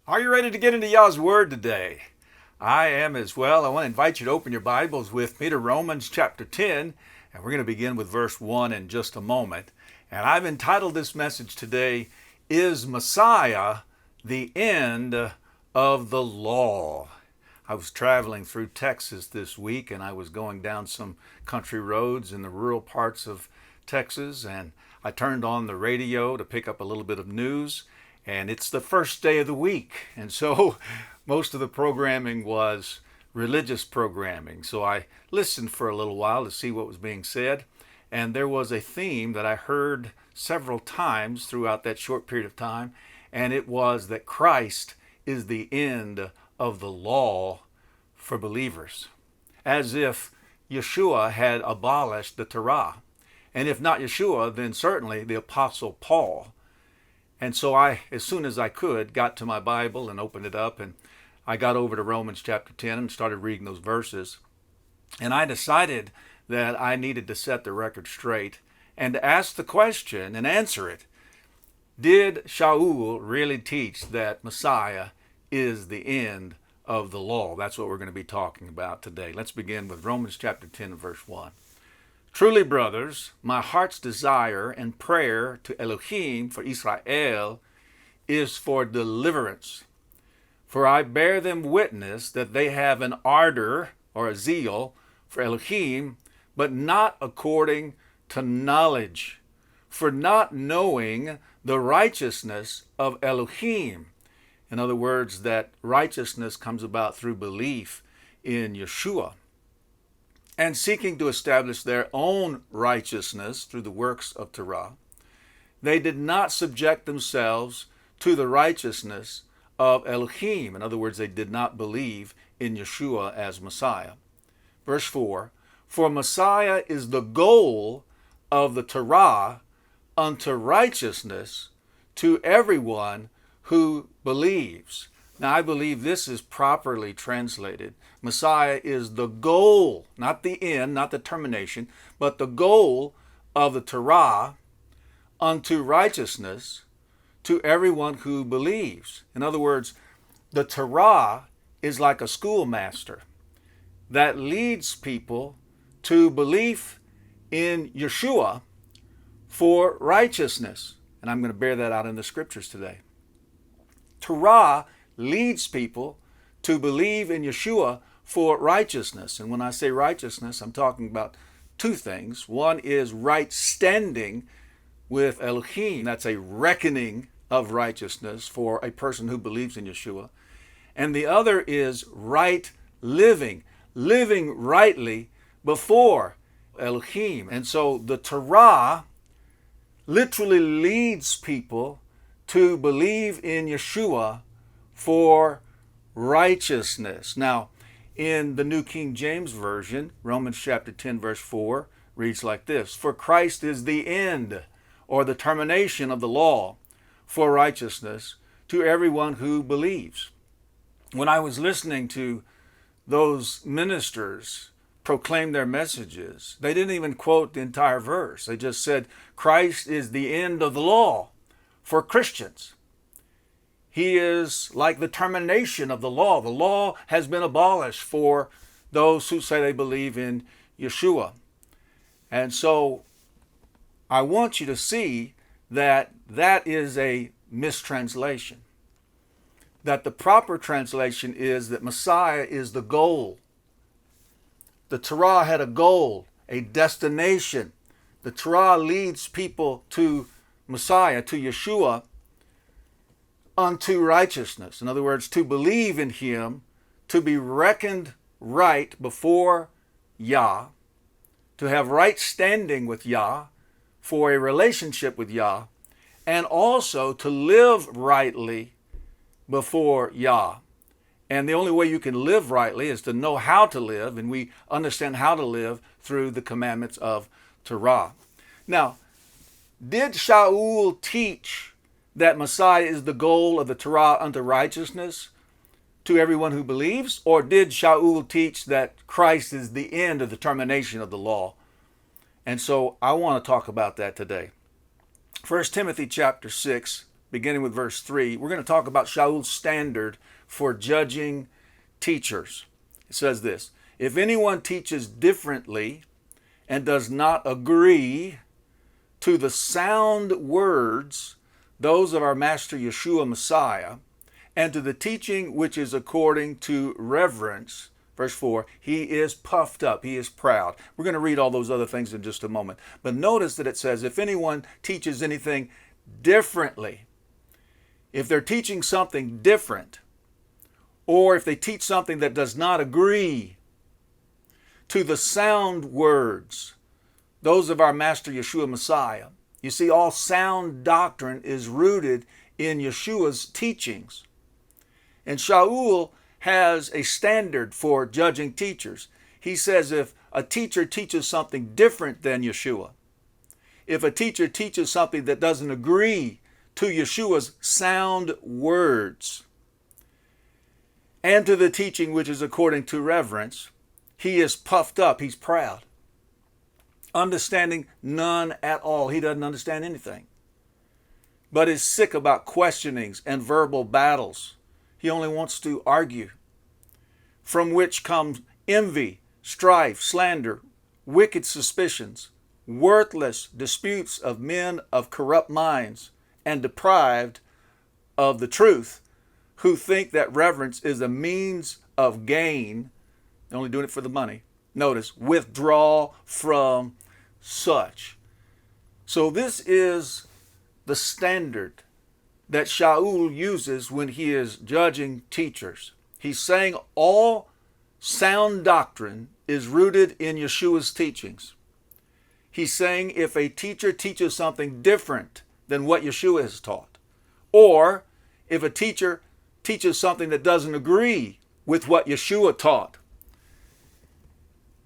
Are you ready to get into Yah's Word today? I am as well. I want to invite you to open your Bibles with me to Romans chapter 10, and we're going to begin with verse 1 in just a moment. And I've entitled this message today, Is Messiah the End of the Law? I was traveling through Texas this week, and I was going down some country roads in the rural parts of Texas, and I turned on the radio to pick up a little bit of news. And it's the first day of the week. And so most of the programming was religious programming. So I listened for a little while to see what was being said. And there was a theme that I heard several times throughout that short period of time. And it was that Christ is the end of the law for believers. As if Yeshua had abolished the Torah. And if not Yeshua, then certainly the Apostle Paul. And so I, as soon as I could, got to my Bible and opened it up, and I got over to Romans chapter 10 and started reading those verses. And I decided that I needed to set the record straight and to ask the question and answer it. Did Sha'ul really teach that Messiah is the end of the law? That's what we're going to be talking about today. Let's begin with Romans chapter 10 and verse 1. Truly, brothers, my heart's desire and prayer to Elohim for Israel is for deliverance. For I bear them witness that they have an ardor or a zeal for Elohim, but not according to knowledge, for not knowing the righteousness of Elohim. In other words, that righteousness comes about through belief in Yeshua. And seeking to establish their own righteousness through the works of Torah, they did not subject themselves to the righteousness of Elohim. In other words, they did not believe in Yeshua as Messiah. Verse 4, for Messiah is the goal of the Torah unto righteousness to everyone who believes. Now, I believe this is properly translated. Messiah is the goal, not the end, not the termination, but the goal of the Torah unto righteousness to everyone who believes. In other words, the Torah is like a schoolmaster that leads people to belief in Yeshua for righteousness. And I'm going to bear that out in the scriptures today. Torah leads people to believe in Yeshua for righteousness. And when I say righteousness, I'm talking about two things. One is right standing with Elohim. That's a reckoning of righteousness for a person who believes in Yeshua. And the other is right living rightly before Elohim. And so the Torah literally leads people to believe in Yeshua for righteousness. Now, in the New King James Version, Romans chapter 10, verse 4 reads like this, for Christ is the end or the termination of the law for righteousness to everyone who believes. When I was listening to those ministers proclaim their messages, they didn't even quote the entire verse. They just said, Christ is the end of the law for Christians. He is like the termination of the law. The law has been abolished for those who say they believe in Yeshua. And so I want you to see that that is a mistranslation. That the proper translation is that Messiah is the goal. The Torah had a goal, a destination. The Torah leads people to Messiah, to Yeshua, unto righteousness. In other words, to believe in him, to be reckoned right before Yah, to have right standing with Yah, for a relationship with Yah, and also to live rightly before Yah. And the only way you can live rightly is to know how to live, and we understand how to live through the commandments of Torah. Now, did Sha'ul teach that Messiah is the goal of the Torah unto righteousness to everyone who believes? Or did Sha'ul teach that Christ is the end of the termination of the law? And so I want to talk about that today. 1 Timothy chapter 6, beginning with verse 3, we're going to talk about Sha'ul's standard for judging teachers. It says this: if anyone teaches differently and does not agree to the sound words, those of our Master Yeshua Messiah, and to the teaching which is according to reverence, verse 4, he is puffed up, he is proud. We're going to read all those other things in just a moment. But notice that it says, if anyone teaches anything differently, if they're teaching something different, or if they teach something that does not agree to the sound words, those of our Master Yeshua Messiah. You see, all sound doctrine is rooted in Yeshua's teachings. And Sha'ul has a standard for judging teachers. He says if a teacher teaches something different than Yeshua, if a teacher teaches something that doesn't agree to Yeshua's sound words, and to the teaching which is according to reverence, he is puffed up, he's proud. Understanding none at all. He doesn't understand anything, but is sick about questionings and verbal battles. He only wants to argue, from which comes envy, strife, slander, wicked suspicions, worthless disputes of men of corrupt minds and deprived of the truth, who think that reverence is a means of gain. They're only doing it for the money. Notice, withdraw from such. So this is the standard that Sha'ul uses when he is judging teachers. He's saying all sound doctrine is rooted in Yeshua's teachings. He's saying if a teacher teaches something different than what Yeshua has taught, or if a teacher teaches something that doesn't agree with what Yeshua taught,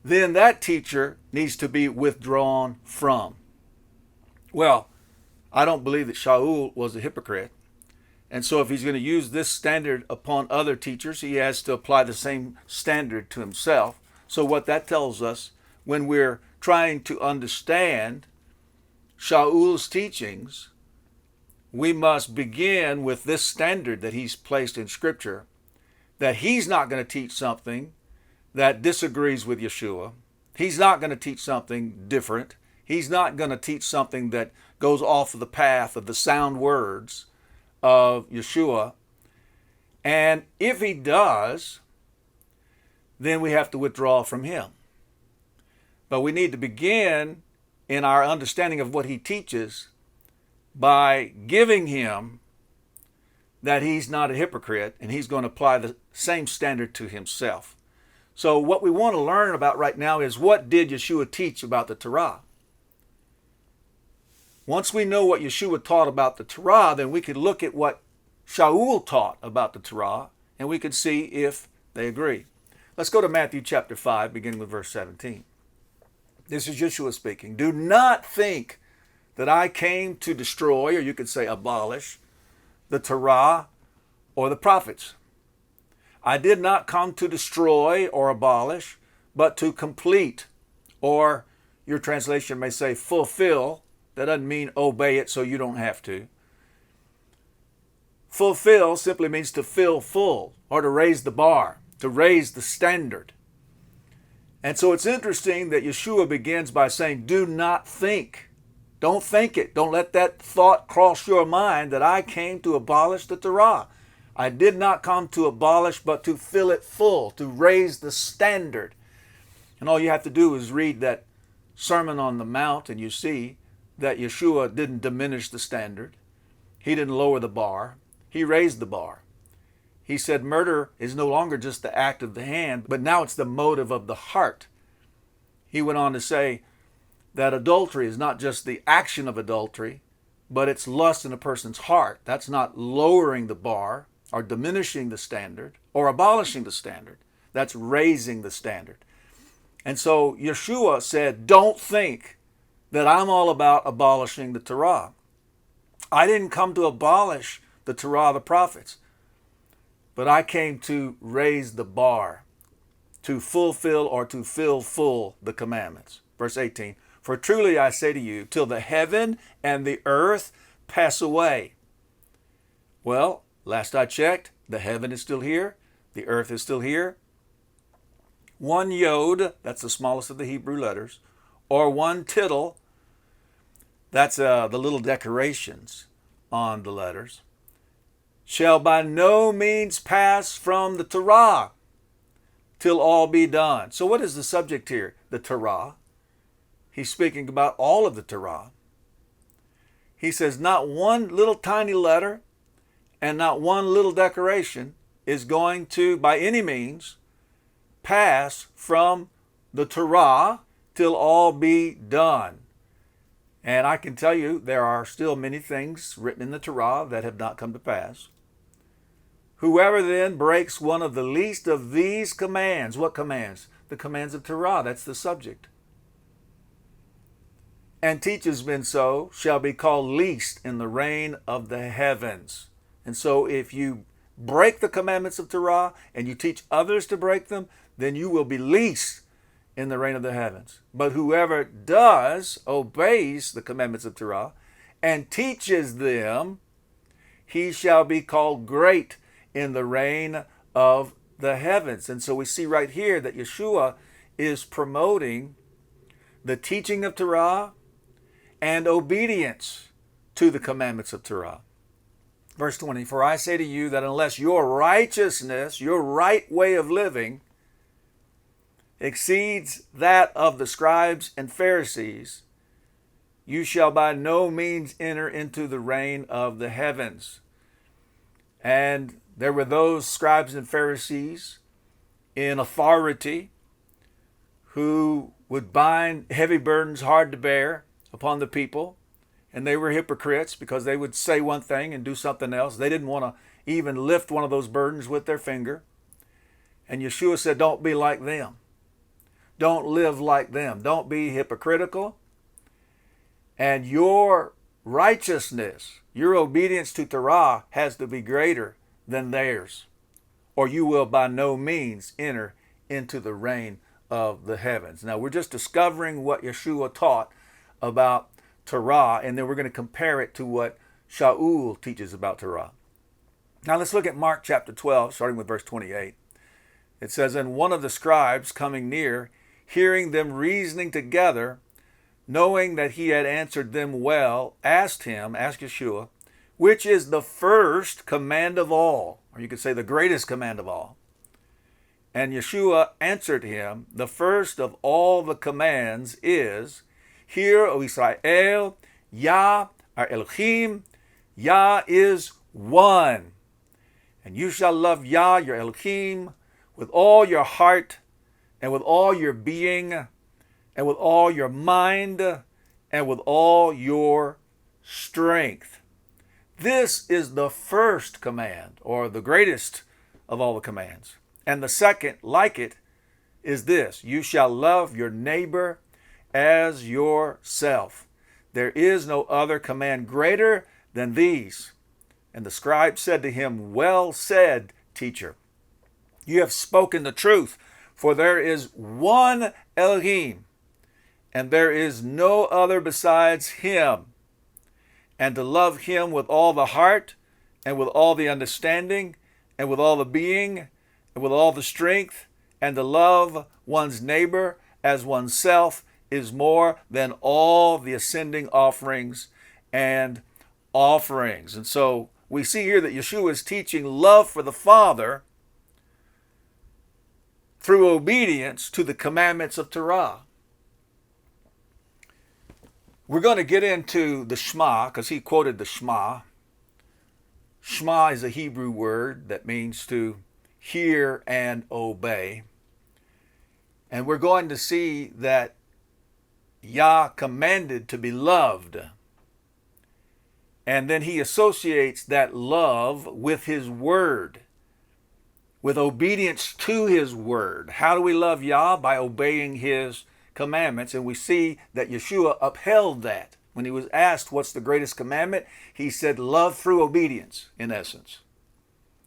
then that teacher needs to be withdrawn from. Well, I don't believe that Sha'ul was a hypocrite. And so if he's going to use this standard upon other teachers, he has to apply the same standard to himself. So what that tells us, when we're trying to understand Sha'ul's teachings, we must begin with this standard that he's placed in Scripture, that he's not going to teach something that disagrees with Yeshua. He's not going to teach something different. He's not going to teach something that goes off of the path of the sound words of Yeshua. And if he does, then we have to withdraw from him. But we need to begin in our understanding of what he teaches by giving him that he's not a hypocrite, and he's going to apply the same standard to himself. So what we want to learn about right now is, what did Yeshua teach about the Torah? Once we know what Yeshua taught about the Torah, then we could look at what Sha'ul taught about the Torah, and we could see if they agree. Let's go to Matthew chapter 5, beginning with verse 17. This is Yeshua speaking. Do not think that I came to destroy, or you could say abolish, the Torah or the prophets. I did not come to destroy or abolish, but to complete, or your translation may say fulfill. That doesn't mean obey it so you don't have to. Fulfill simply means to fill full, or to raise the bar, to raise the standard. And so it's interesting that Yeshua begins by saying, do not think. Don't think it. Don't let that thought cross your mind that I came to abolish the Torah. I did not come to abolish, but to fill it full, to raise the standard. And all you have to do is read that Sermon on the Mount, and you see that Yeshua didn't diminish the standard. He didn't lower the bar. He raised the bar. He said murder is no longer just the act of the hand, but now it's the motive of the heart. He went on to say that adultery is not just the action of adultery, but it's lust in a person's heart. That's not lowering the bar or diminishing the standard or abolishing the standard. That's raising the standard. And so Yeshua said, don't think that I'm all about abolishing the Torah. I didn't come to abolish the Torah of the prophets, but I came to raise the bar, to fulfill or to fill full the commandments. Verse 18, for truly I say to you, till the heaven and the earth pass away, Well, last I checked, the heaven is still here. The earth is still here. One yod, that's the smallest of the Hebrew letters, or one tittle, that's the little decorations on the letters, shall by no means pass from the Torah till all be done. So what is the subject here? The Torah. He's speaking about all of the Torah. He says not one little tiny letter and not one little decoration is going to, by any means, pass from the Torah till all be done. And I can tell you there are still many things written in the Torah that have not come to pass. Whoever then breaks one of the least of these commands, what commands? The commands of Torah, that's the subject, and teaches men so, shall be called least in the reign of the heavens. And so if you break the commandments of Torah and you teach others to break them, then you will be least in the reign of the heavens. But whoever obeys the commandments of Torah and teaches them, he shall be called great in the reign of the heavens. And so we see right here that Yeshua is promoting the teaching of Torah and obedience to the commandments of Torah. Verse 20, for I say to you that unless your righteousness, your right way of living, exceeds that of the scribes and Pharisees, you shall by no means enter into the reign of the heavens. And there were those scribes and Pharisees in authority who would bind heavy burdens hard to bear upon the people. And they were hypocrites because they would say one thing and do something else. They didn't want to even lift one of those burdens with their finger. And Yeshua said, don't be like them. Don't live like them. Don't be hypocritical. And your righteousness, your obedience to Torah has to be greater than theirs, or you will by no means enter into the reign of the heavens. Now, we're just discovering what Yeshua taught about Torah, and then we're going to compare it to what Sha'ul teaches about Torah. Now, let's look at Mark chapter 12, starting with verse 28. It says, and one of the scribes coming near, hearing them reasoning together, knowing that he had answered them well, asked Yeshua, which is the first command of all, or you could say the greatest command of all. And Yeshua answered him, the first of all the commands is, hear, O Israel, Yah, our Elohim, Yah is one. And you shall love Yah, your Elohim, with all your heart, and with all your being, and with all your mind, and with all your strength. This is the first command, or the greatest of all the commands. And the second, like it, is this: you shall love your neighbor as yourself. There is no other command greater than these. And the scribe said to him, well said, teacher. You have spoken the truth, for there is one Elohim, and there is no other besides him. And to love him with all the heart, and with all the understanding, and with all the being, and with all the strength, and to love one's neighbor as oneself is more than all the ascending offerings and offerings. And so we see here that Yeshua is teaching love for the Father through obedience to the commandments of Torah. We're going to get into the Shema, because he quoted the Shema. Shema is a Hebrew word that means to hear and obey. And we're going to see that Yah commanded to be loved. And then he associates that love with his word, with obedience to his word. How do we love Yah? By obeying his commandments. And we see that Yeshua upheld that. When he was asked what's the greatest commandment, he said love through obedience, in essence.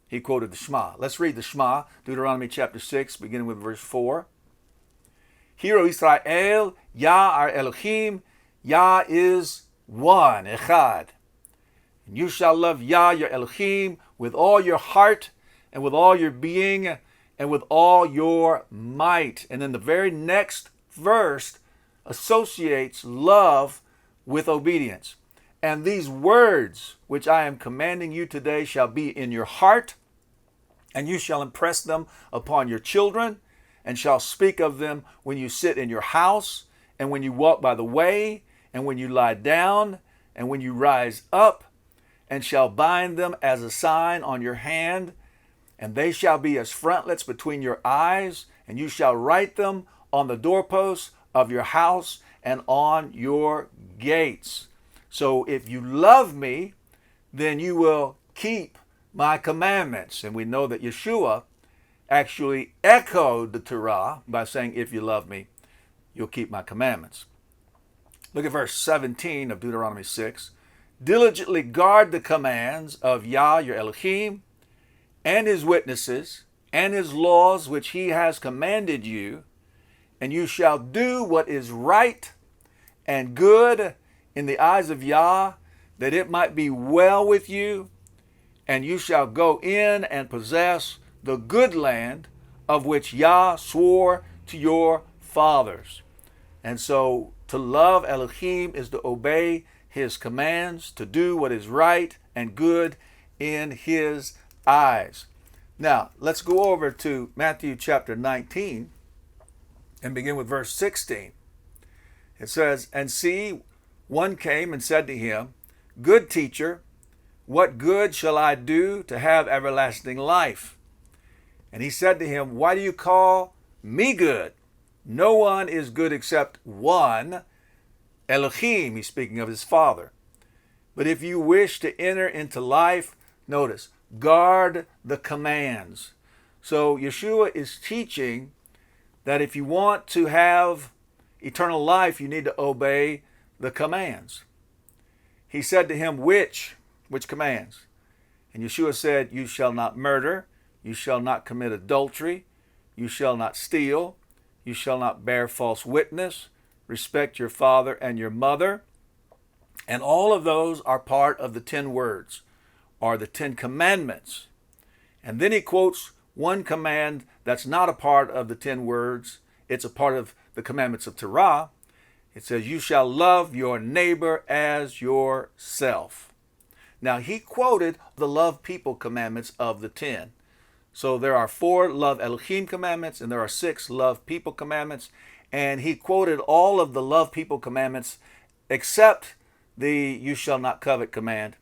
He quoted the Shema. Let's read the Shema, Deuteronomy chapter 6, beginning with verse 4. Hear, O Israel, Yah our Elohim, Yah is one, Echad. And you shall love Yah, your Elohim, with all your heart and with all your being and with all your might. And then the very next verse associates love with obedience. And these words which I am commanding you today shall be in your heart, and you shall impress them upon your children, and shall speak of them when you sit in your house, and when you walk by the way, and when you lie down, and when you rise up, and shall bind them as a sign on your hand, and they shall be as frontlets between your eyes, and you shall write them on the doorposts of your house and on your gates. So if you love me, then you will keep my commandments. And we know that Yeshua actually echoed the Torah by saying, if you love me, you'll keep my commandments. Look at verse 17 of Deuteronomy 6. Diligently guard the commands of Yah, your Elohim, and his witnesses, and his laws which he has commanded you, and you shall do what is right and good in the eyes of Yah, that it might be well with you, and you shall go in and possess the good land of which Yah swore to your fathers. And so to love Elohim is to obey his commands, to do what is right and good in his eyes. Now, let's go over to Matthew chapter 19 and begin with verse 16. It says, and see, one came and said to him, Good teacher, what good shall I do to have everlasting life? And he said to him, Why do you call me good? No one is good except one, Elohim. He's speaking of his Father. But if you wish to enter into life, notice, guard the commands. So Yeshua is teaching that if you want to have eternal life, you need to obey the commands. He said to him, which commands? And Yeshua said, you shall not murder, you shall not commit adultery, you shall not steal, you shall not bear false witness, respect your father and your mother. And all of those are part of the 10 words, or the 10 commandments. And then he quotes one command that's not a part of the 10 words. It's a part of the commandments of Torah. It says, you shall love your neighbor as yourself. Now, he quoted the love people commandments of the 10. So there are 4 love Elohim commandments, and there are 6 love people commandments. And he quoted all of the love people commandments except the you shall not covet command.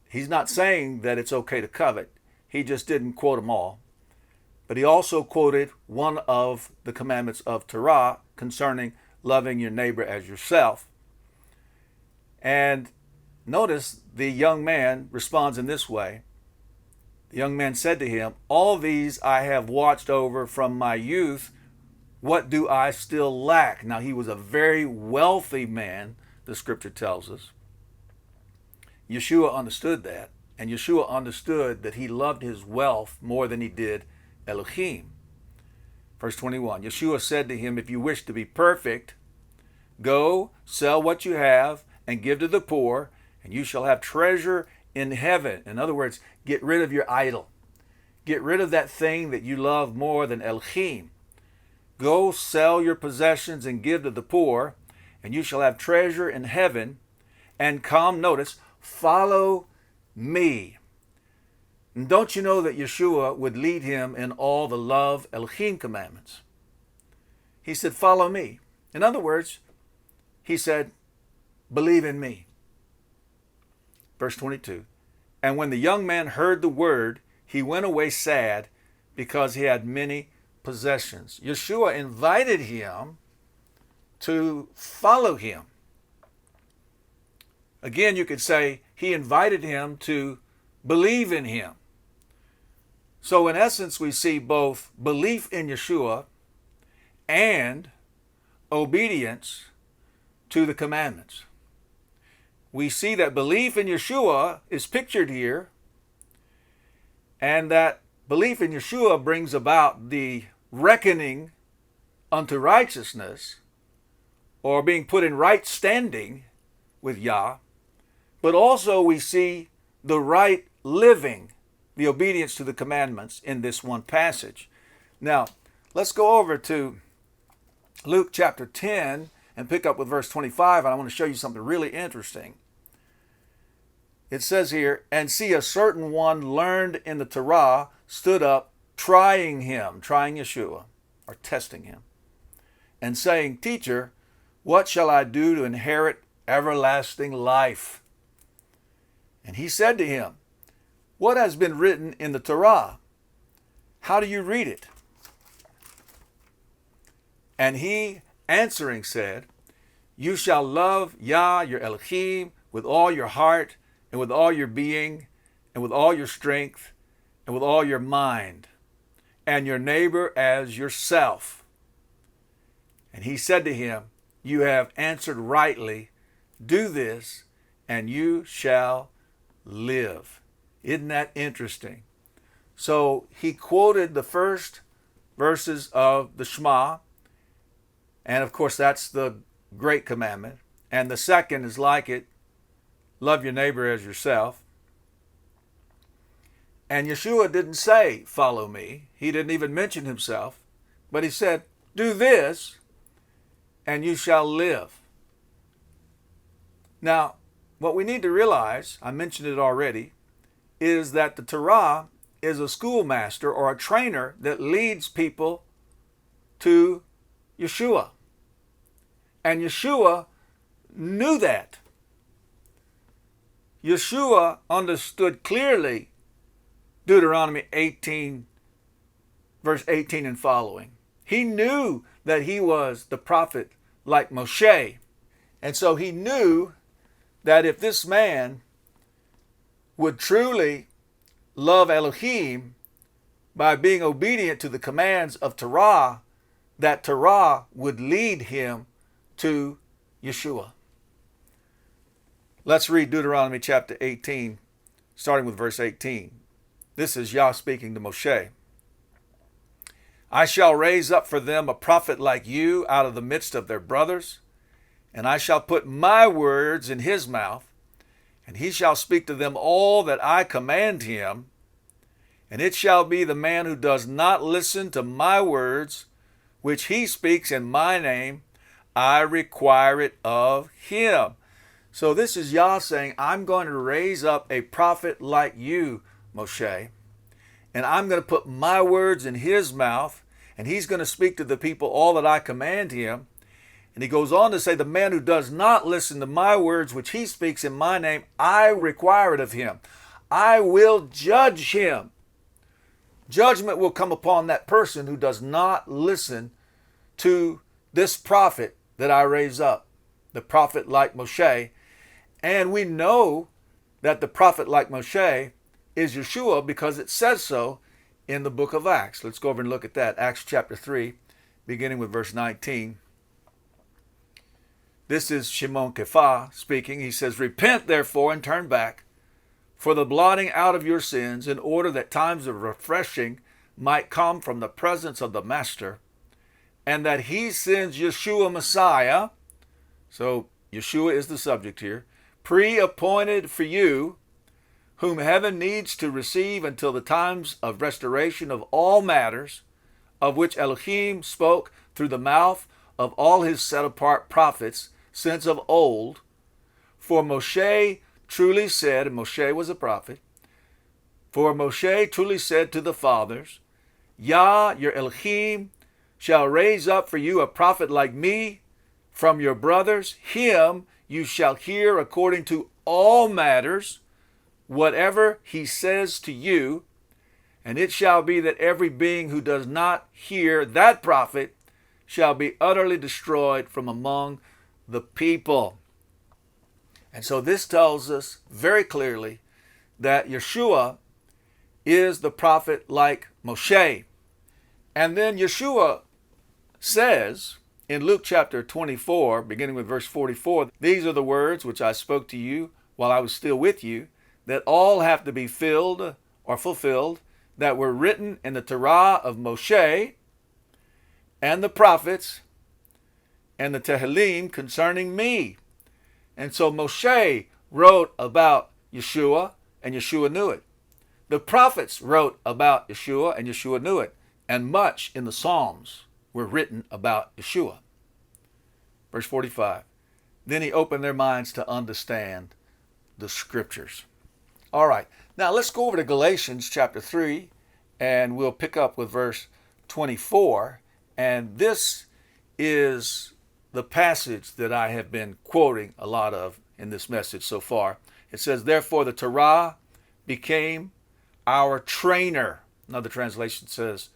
He's not saying that it's okay to covet. He just didn't quote them all. But he also quoted one of the commandments of Torah concerning loving your neighbor as yourself. And notice the young man responds in this way. The young man said to him, all these I have watched over from my youth. What do I still lack? Now, he was a very wealthy man, the scripture tells us. Yeshua understood that. And Yeshua understood that he loved his wealth more than he did Elohim. Verse 21, Yeshua said to him, if you wish to be perfect, go, sell what you have, and give to the poor, and you shall have treasure in heaven. In other words, get rid of your idol. Get rid of that thing that you love more than Elohim. Go, sell your possessions and give to the poor, and you shall have treasure in heaven. And come, notice, follow me. And don't you know that Yeshua would lead him in all the love Elohim commandments? He said, follow me. In other words, he said, believe in me. Verse 22, and when the young man heard the word, he went away sad because he had many possessions. Yeshua invited him to follow him. Again, you could say he invited him to believe in him. So in essence, we see both belief in Yeshua and obedience to the commandments. We see that belief in Yeshua is pictured here, and that belief in Yeshua brings about the reckoning unto righteousness, or being put in right standing with Yah. but also we see the right living, the obedience to the commandments in this one passage. Now, let's go over to Luke chapter 10 and pick up with verse 25, and I want to show you something really interesting. It says here, and see, a certain one learned in the Torah stood up, trying Yeshua, or testing him, and saying, Teacher, what shall I do to inherit everlasting life? And he said to him, What has been written in the Torah? How do you read it? And he answering said, You shall love Yah, your Elohim, with all your heart, and with all your being, and with all your strength, and with all your mind, and your neighbor as yourself. And he said to him, You have answered rightly. Do this, and you shall live. Isn't that interesting? So he quoted the first verses of the Shema, and of course that's the great commandment. And the second is like it, love your neighbor as yourself. And Yeshua didn't say, follow me. He didn't even mention himself, but he said, do this, and you shall live. Now, what we need to realize, I mentioned it already, is that the Torah is a schoolmaster or a trainer that leads people to Yeshua. And Yeshua knew that. Yeshua understood clearly Deuteronomy 18, verse 18 and following. He knew that he was the prophet like Moshe. And so he knew that if this man would truly love Elohim by being obedient to the commands of Torah, that Torah would lead him to Yeshua. Let's read Deuteronomy chapter 18, starting with verse 18. This is Yah speaking to Moshe. I shall raise up for them a prophet like you out of the midst of their brothers, and I shall put my words in his mouth, and he shall speak to them all that I command him. And it shall be the man who does not listen to my words, which he speaks in my name, I require it of him. So this is Yah saying, I'm going to raise up a prophet like you, Moshe, and I'm going to put my words in his mouth, and he's going to speak to the people all that I command him. And he goes on to say, the man who does not listen to my words, which he speaks in my name, I require it of him. I will judge him. Judgment will come upon that person who does not listen to this prophet that I raise up, the prophet like Moshe. And we know that the prophet like Moshe is Yeshua because it says so in the book of Acts. Let's go over and look at that. Acts chapter 3, beginning with verse 19. This is Shimon Kephah speaking. He says, Repent therefore and turn back for the blotting out of your sins, in order that times of refreshing might come from the presence of the Master, and that he sends Yeshua Messiah. So Yeshua is the subject here. Pre-appointed for you, whom heaven needs to receive until the times of restoration of all matters, of which Elohim spoke through the mouth of all his set-apart prophets since of old. For Moshe truly said, and Moshe was a prophet, for Moshe truly said to the fathers, Yah, your Elohim, shall raise up for you a prophet like me from your brothers. Him you shall hear according to all matters, whatever he says to you. And it shall be that every being who does not hear that prophet shall be utterly destroyed from among the people. And so this tells us very clearly that Yeshua is the prophet like Moshe. And then Yeshua says in Luke chapter 24, beginning with verse 44, these are the words which I spoke to you while I was still with you, that all have to be filled or fulfilled, that were written in the Torah of Moshe and the prophets and the Tehillim concerning me. And so Moshe wrote about Yeshua, and Yeshua knew it. The prophets wrote about Yeshua, and Yeshua knew it. And much in the Psalms were written about Yeshua. Verse 45. Then he opened their minds to understand the scriptures. All right. Now let's go over to Galatians chapter 3, and we'll pick up with verse 24. And this is the passage that I have been quoting a lot of in this message so far. It says, therefore the Torah became our trainer. Another translation says,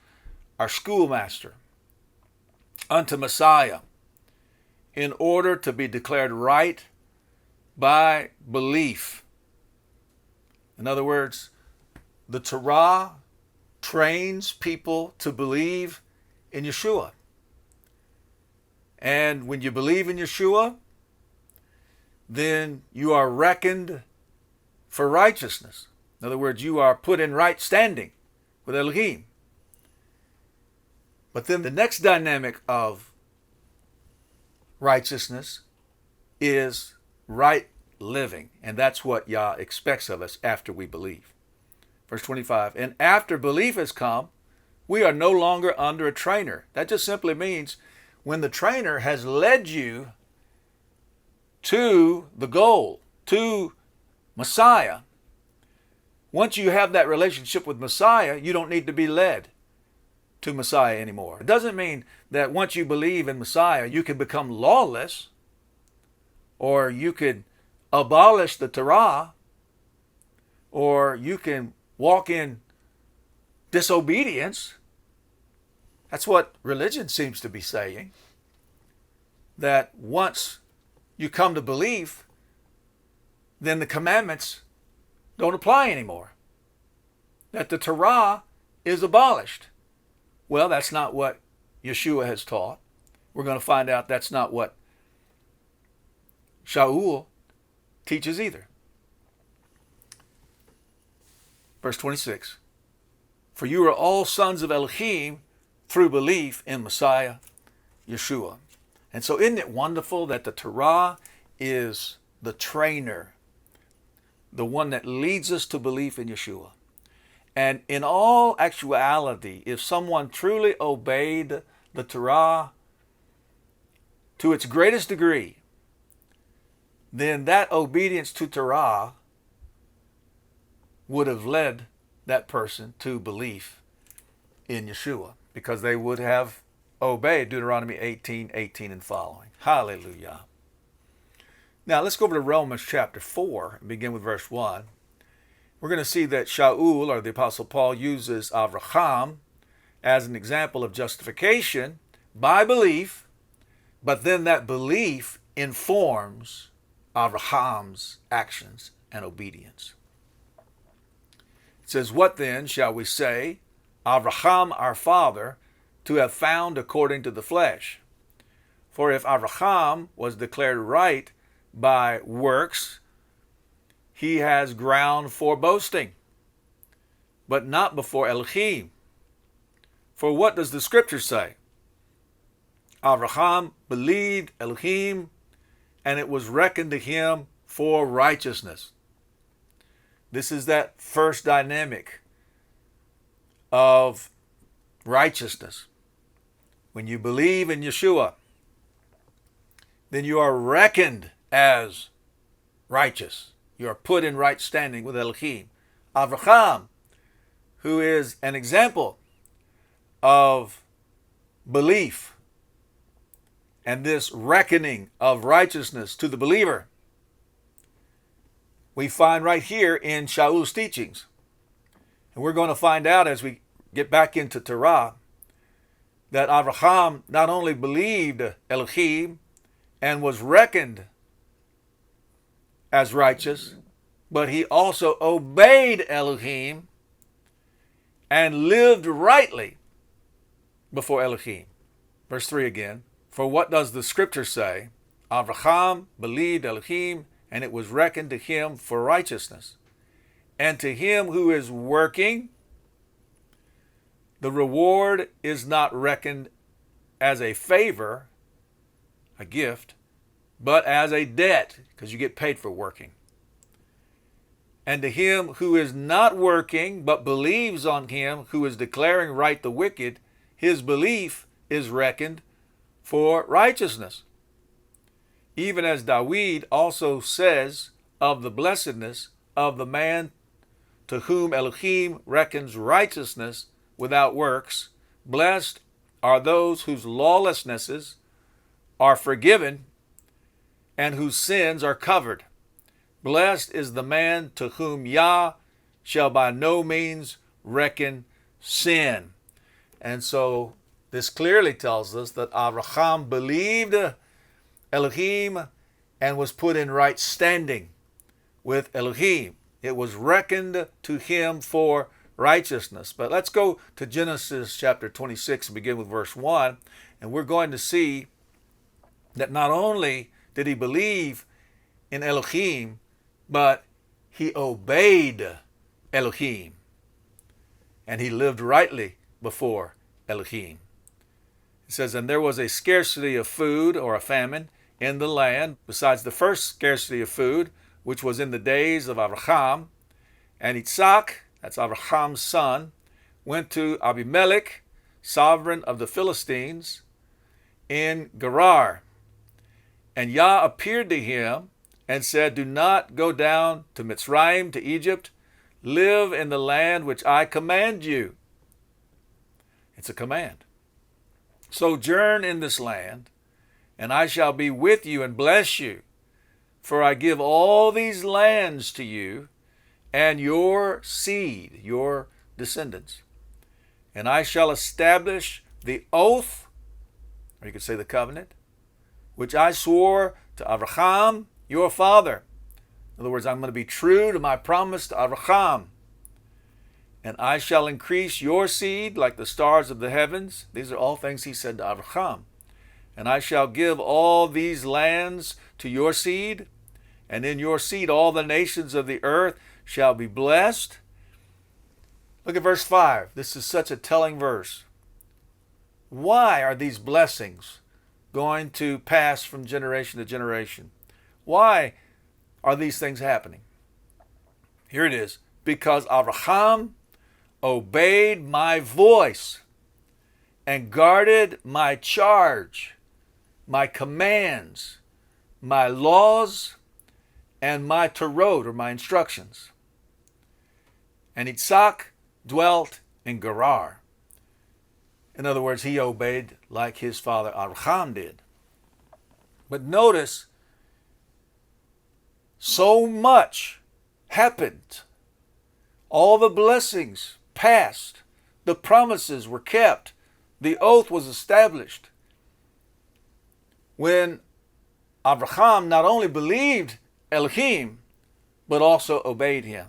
our schoolmaster unto Messiah, in order to be declared right by belief. In other words, the Torah trains people to believe in Yeshua. And when you believe in Yeshua, then you are reckoned for righteousness. In other words, you are put in right standing with Elohim. But then the next dynamic of righteousness is right living. And that's what Yah expects of us after we believe. Verse 25, and after belief has come, we are no longer under a trainer. That just simply means when the trainer has led you to the goal, to Messiah, once you have that relationship with Messiah, you don't need to be led to Messiah anymore. It doesn't mean that once you believe in Messiah, you can become lawless, or you could abolish the Torah, or you can walk in disobedience. That's what religion seems to be saying, that once you come to belief, then the commandments don't apply anymore, that the Torah is abolished. Well, that's not what Yeshua has taught. We're going to find out that's not what Sha'ul teaches either. Verse 26, for you are all sons of Elohim through belief in Messiah, Yeshua. And so isn't it wonderful that the Torah is the trainer, the one that leads us to belief in Yeshua? And in all actuality, if someone truly obeyed the Torah to its greatest degree, then that obedience to Torah would have led that person to belief in Yeshua, because they would have obeyed Deuteronomy 18:18 and following. Hallelujah. Now let's go over to Romans chapter 4 and begin with verse 1. We're going to see that Sha'ul, or the Apostle Paul, uses Avraham as an example of justification by belief, but then that belief informs Avraham's actions and obedience. It says, what then shall we say, Avraham our father, to have found according to the flesh? For if Avraham was declared right by works, he has ground for boasting, but not before Elohim. For what does the scripture say? Avraham believed Elohim, and it was reckoned to him for righteousness. This is that first dynamic of righteousness. When you believe in Yeshua, then you are reckoned as righteous. You are put in right standing with Elohim. Avraham, who is an example of belief and this reckoning of righteousness to the believer, we find right here in Sha'ul's teachings. And we're going to find out as we get back into Torah that Avraham not only believed Elohim and was reckoned as righteous, but he also obeyed Elohim and lived rightly before Elohim. Verse 3 again. For what does the scripture say? Avraham believed Elohim, and it was reckoned to him for righteousness. And to him who is working, the reward is not reckoned as a favor, a gift, but as a debt, because you get paid for working. And to him who is not working, but believes on him who is declaring right the wicked, his belief is reckoned for righteousness. Even as David also says of the blessedness of the man to whom Elohim reckons righteousness without works, blessed are those whose lawlessnesses are forgiven and whose sins are covered. Blessed is the man to whom Yah shall by no means reckon sin. And so this clearly tells us that Abraham believed Elohim and was put in right standing with Elohim. It was reckoned to him for righteousness. But let's go to Genesis chapter 26 and begin with verse 1. And we're going to see that not only did he believe in Elohim, but he obeyed Elohim. And he lived rightly before Elohim. It says, and there was a scarcity of food, or a famine, in the land, besides the first scarcity of food, which was in the days of Abraham. And Isaac, that's Abraham's son, went to Abimelech, sovereign of the Philistines, in Gerar. And Yah appeared to him and said, do not go down to Mitzrayim, to Egypt. Live in the land which I command you. It's a command. Sojourn in this land, and I shall be with you and bless you. For I give all these lands to you and your seed, your descendants. And I shall establish the oath, or you could say the covenant, which I swore to Abraham, your father. In other words, I'm going to be true to my promise to Abraham. And I shall increase your seed like the stars of the heavens. These are all things he said to Abraham. And I shall give all these lands to your seed, and in your seed all the nations of the earth shall be blessed. Look at verse 5. This is such a telling verse. Why are these blessings going to pass from generation to generation? Why are these things happening? Here it is. Because Abraham obeyed my voice and guarded my charge, my commands, my laws, and my Torah, or my instructions. And Isaac dwelt in Gerar. In other words, he obeyed like his father Abraham did. But notice, so much happened. All the blessings passed. The promises were kept. The oath was established. When Abraham not only believed Elohim, but also obeyed him.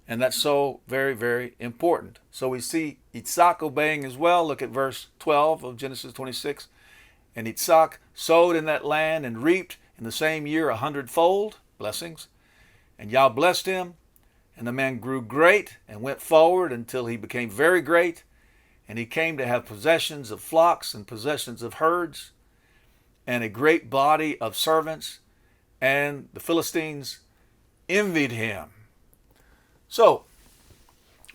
And that's so very, very important. So we see Isaac obeying as well. Look at verse 12 of Genesis 26. And Isaac sowed in that land and reaped in the same year 100-fold blessings. And Yah blessed him. And the man grew great and went forward until he became very great. And he came to have possessions of flocks and possessions of herds and a great body of servants. And the Philistines envied him. So,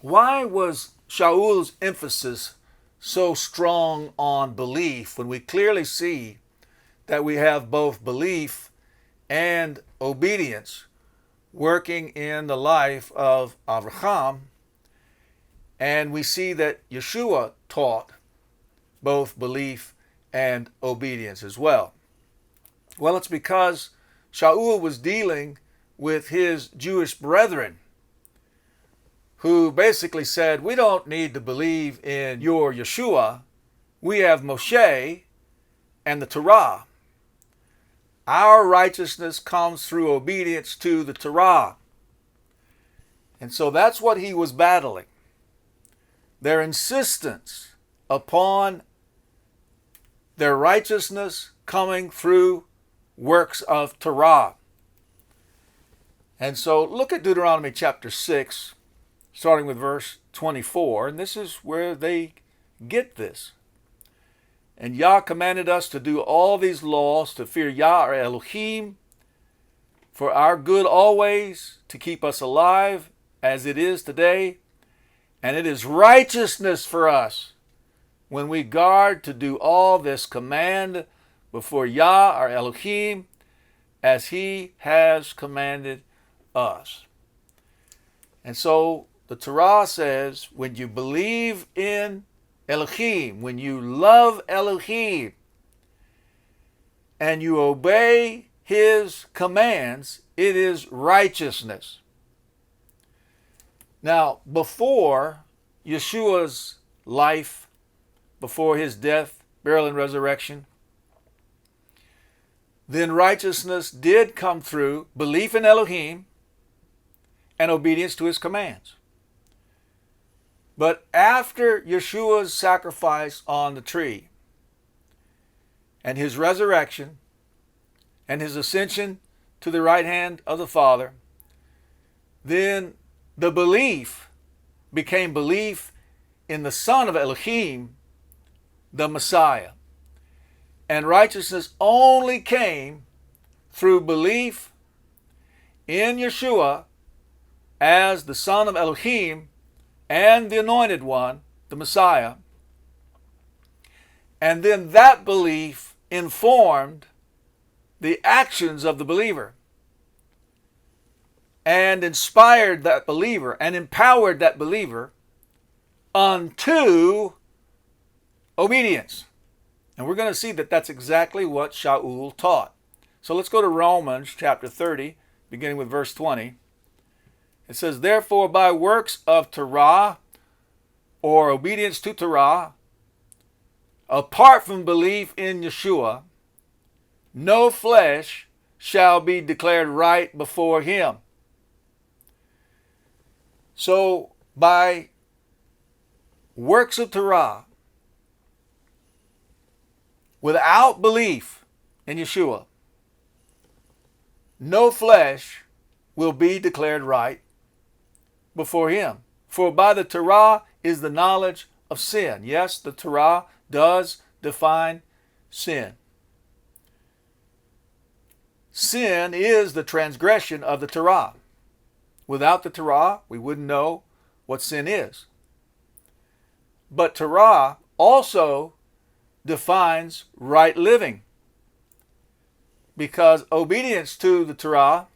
why was Sha'ul's emphasis so strong on belief when we clearly see that we have both belief and obedience working in the life of Abraham? And we see that Yeshua taught both belief and obedience as well. Well, it's because Sha'ul was dealing with his Jewish brethren who basically said, we don't need to believe in your Yeshua. We have Moshe and the Torah. Our righteousness comes through obedience to the Torah. And so that's what he was battling. Their insistence upon their righteousness coming through works of Torah. And so look at Deuteronomy chapter 6, starting with verse 24, and this is where they get this. And Yah commanded us to do all these laws, to fear Yah our Elohim, for our good always, to keep us alive as it is today, and it is righteousness for us when we guard to do all this command before Yah, our Elohim, as He has commanded us. And so the Torah says, when you believe in Elohim, when you love Elohim, and you obey His commands, it is righteousness. Now, before Yeshua's life, before His death, burial, and resurrection, then righteousness did come through belief in Elohim and obedience to His commands. But after Yeshua's sacrifice on the tree and His resurrection and His ascension to the right hand of the Father, then the belief became belief in the Son of Elohim, the Messiah. And righteousness only came through belief in Yeshua as the Son of Elohim and the Anointed One, the Messiah. And then that belief informed the actions of the believer and inspired that believer and empowered that believer unto obedience. And we're going to see that that's exactly what Sha'ul taught. So let's go to Romans chapter 30, beginning with verse 20. It says, therefore by works of Torah, or obedience to Torah, apart from belief in Yeshua, no flesh shall be declared right before Him. So by works of Torah, without belief in Yeshua, no flesh will be declared right before Him. For by the Torah is the knowledge of sin. Yes, the Torah does define sin. Sin is the transgression of the Torah. Without the Torah, we wouldn't know what sin is. But Torah also defines right living, because obedience to the Torah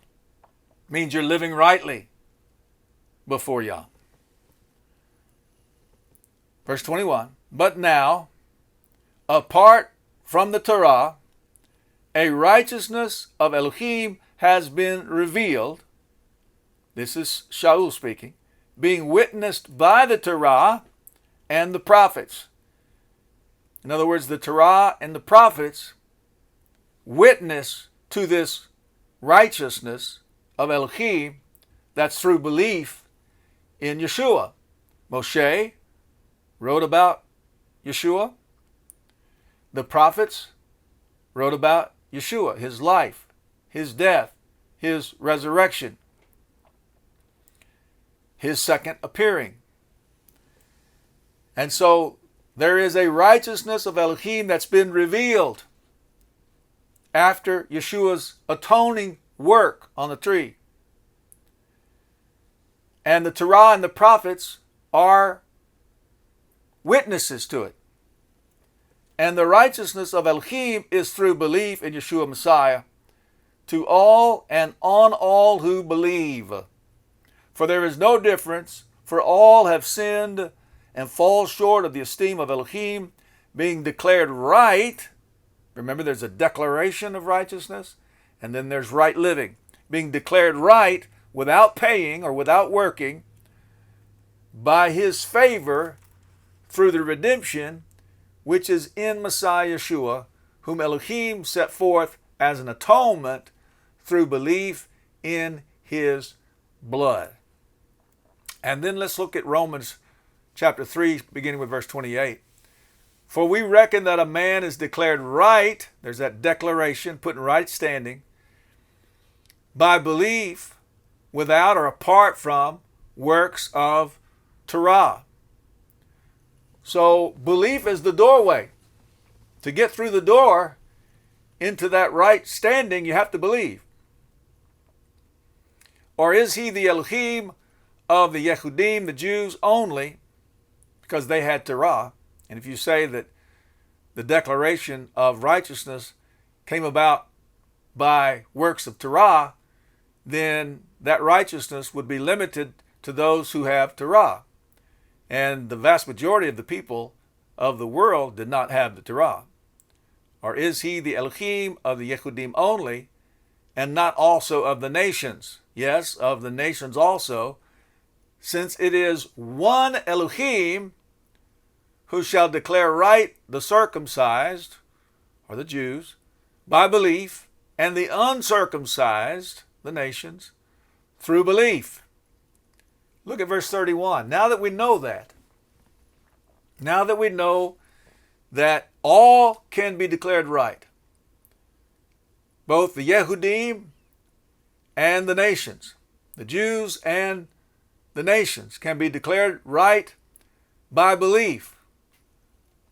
means you're living rightly before Yah. Verse 21, but now, apart from the Torah, a righteousness of Elohim has been revealed. This is Sha'ul speaking, being witnessed by the Torah and the prophets. In other words, the Torah and the prophets witness to this righteousness of Elohim that's through belief in Yeshua. Moshe wrote about Yeshua. The prophets wrote about Yeshua, His life, His death, His resurrection, His second appearing. And so there is a righteousness of Elohim that's been revealed after Yeshua's atoning work on the tree. And the Torah and the prophets are witnesses to it. And the righteousness of Elohim is through belief in Yeshua Messiah to all and on all who believe. For there is no difference, for all have sinned and fall short of the esteem of Elohim, being declared right. Remember, there's a declaration of righteousness, and then there's right living. Being declared right without paying or without working, by His favor through the redemption which is in Messiah Yeshua, whom Elohim set forth as an atonement through belief in His blood. And then let's look at Romans chapter 3, beginning with verse 28. For we reckon that a man is declared right, there's that declaration, put in right standing, by belief without or apart from works of Torah. So belief is the doorway. To get through the door into that right standing, you have to believe. Or is he the Elohim of the Yehudim, the Jews only, because they had Torah? And if you say that the declaration of righteousness came about by works of Torah, then that righteousness would be limited to those who have Torah. And the vast majority of the people of the world did not have the Torah. Or is he the Elohim of the Yehudim only, and not also of the nations? Yes, of the nations also, since it is one Elohim who shall declare right the circumcised, or the Jews, by belief, and the uncircumcised, the nations, through belief. Look at verse 31. Now that we know that, now that we know that all can be declared right, both the Yehudim and the nations, the Jews and the nations can be declared right by belief.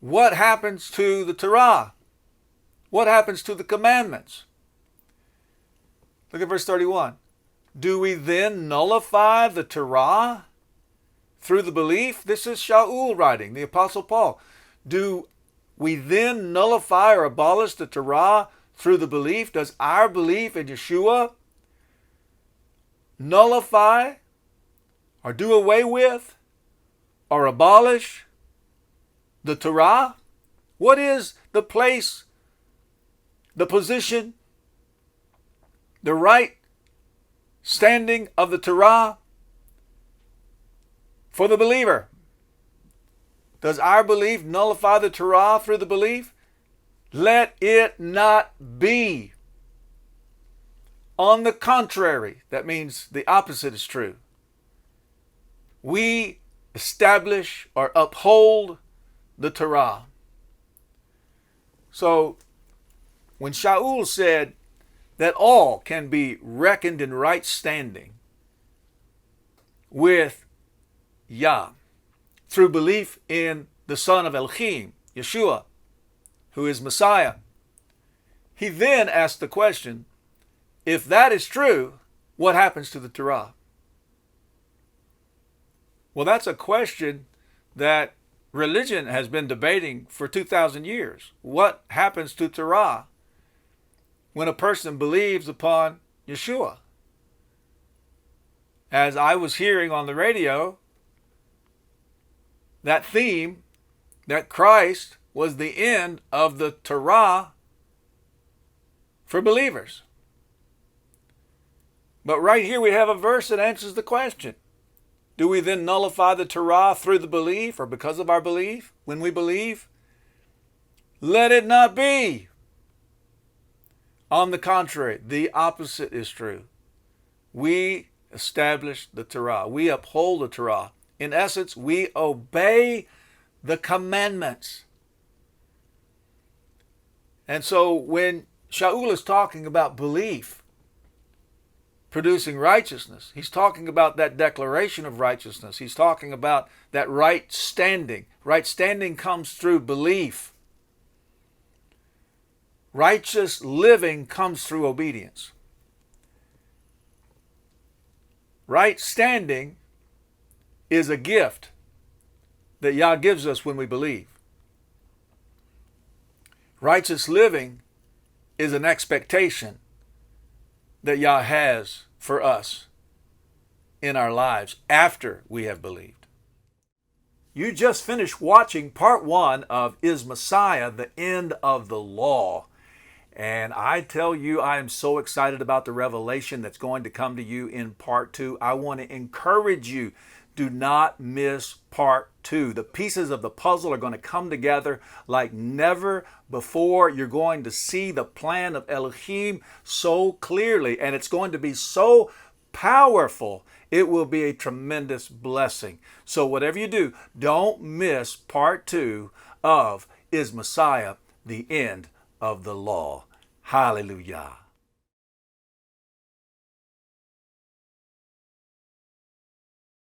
What happens to the Torah? What happens to the commandments? Look at verse 31. Do we then nullify the Torah through the belief? This is Sha'ul writing, the Apostle Paul. Do we then nullify or abolish the Torah through the belief? Does our belief in Yeshua nullify or do away with or abolish the Torah? What is the place, the position, the right standing of the Torah for the believer? Does our belief nullify the Torah through the belief? Let it not be. On the contrary, that means the opposite is true. We establish or uphold the Torah. So, when Sha'ul said that all can be reckoned in right standing with Yah through belief in the Son of Elohim, Yeshua, who is Messiah, he then asked the question, if that is true, what happens to the Torah? Well, that's a question that religion has been debating for 2,000 years. What happens to Torah when a person believes upon Yeshua? As I was hearing on the radio, that theme, that Christ was the end of the Torah for believers. But right here we have a verse that answers the question. Do we then nullify the Torah through the belief or because of our belief when we believe? Let it not be. On the contrary, the opposite is true. We establish the Torah. We uphold the Torah. In essence, we obey the commandments. And so when Sha'ul is talking about belief producing righteousness, he's talking about that declaration of righteousness. He's talking about that right standing. Right standing comes through belief. Righteous living comes through obedience. Right standing is a gift that Yah gives us when we believe. Righteous living is an expectation that Yah has for us in our lives after we have believed. You just finished watching part 1 of Is Messiah the End of the Law? And I tell you, I am so excited about the revelation that's going to come to you in part 2. I want to encourage you, do not miss part 2. The pieces of the puzzle are going to come together like never before. You're going to see the plan of Elohim so clearly, and it's going to be so powerful. It will be a tremendous blessing. So whatever you do, don't miss part 2 of Is Messiah the End of the Law? Hallelujah.